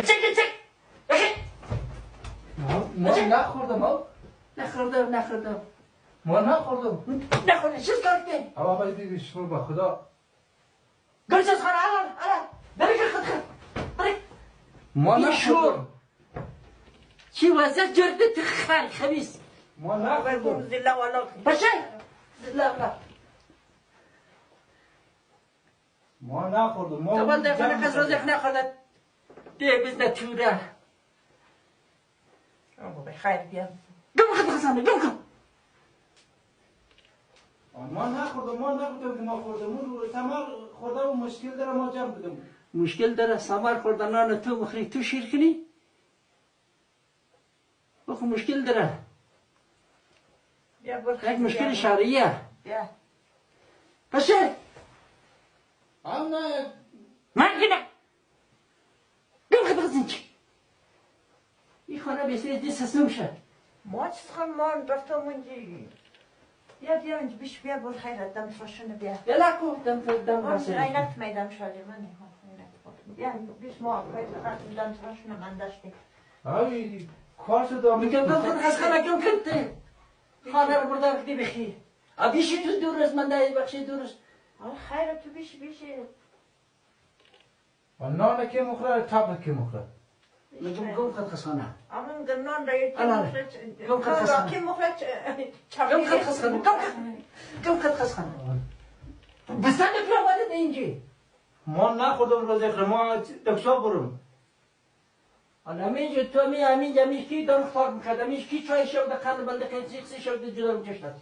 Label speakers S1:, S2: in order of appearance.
S1: چک
S2: ما نخوردم
S1: نخوردم
S2: ما نخوردم
S1: نخوردم چیز کردی؟
S2: اما باید دیگه شما به خدا
S1: گرچه خانه الان برای که خود برای
S2: ما
S1: این
S2: نخوردم
S1: چی وضع جرده تو خبیث
S2: ما نخوردم
S1: زلا والا باشه زلا والا
S2: ما نخوردم ما
S1: طبعا دفعه کس روزک نخوردد دیگه بزنه توره خیر بیا گم خود خسانه گم کن
S2: ما نخوردم که ما خوردم اون تمام خوردم و مشکل داره ما جمع بدم
S1: مشکل داره سمر خوردن نان تو مخری تو شیر کنی بخو مشکل داره یک مشکل شرعیه باشه
S2: هم نه
S1: من که نه گم خود خسان چی این خانه بسیاری دیست هست نمیشه
S3: ما چیز خواهم ما رفتم اونجی بیا اینجا بیش بیا بر خیرت دم فرشونه بیا
S1: بلا کو دم
S3: من
S1: راسه
S3: عینک میدم شالی من بیا بیش ما خیرت دم فرشونه من داشتی
S2: هایی کار شده
S1: میگم گم خود خس خانه گم کنته خانه رو برده وقتی بخی بیشی تو دور از من دایی بخشی دور از
S3: خیرت تو بیش
S2: نان که مخره تبت که مخره
S1: میگم گم خود خس خانه
S3: اما گرنان رایی
S1: گم خود خس خانه
S3: که مخرج
S1: گم خود خس خانه گم خود خس خانه بستن پیش آمده ده اینجی
S2: ما نخوردم روز اخر ما دکتر برم
S1: همینجا تو همینجا کی دارم خاک میکرد همینجا کی چای شو ده قند بنده که سیخ سی شو ده جدا میکشتد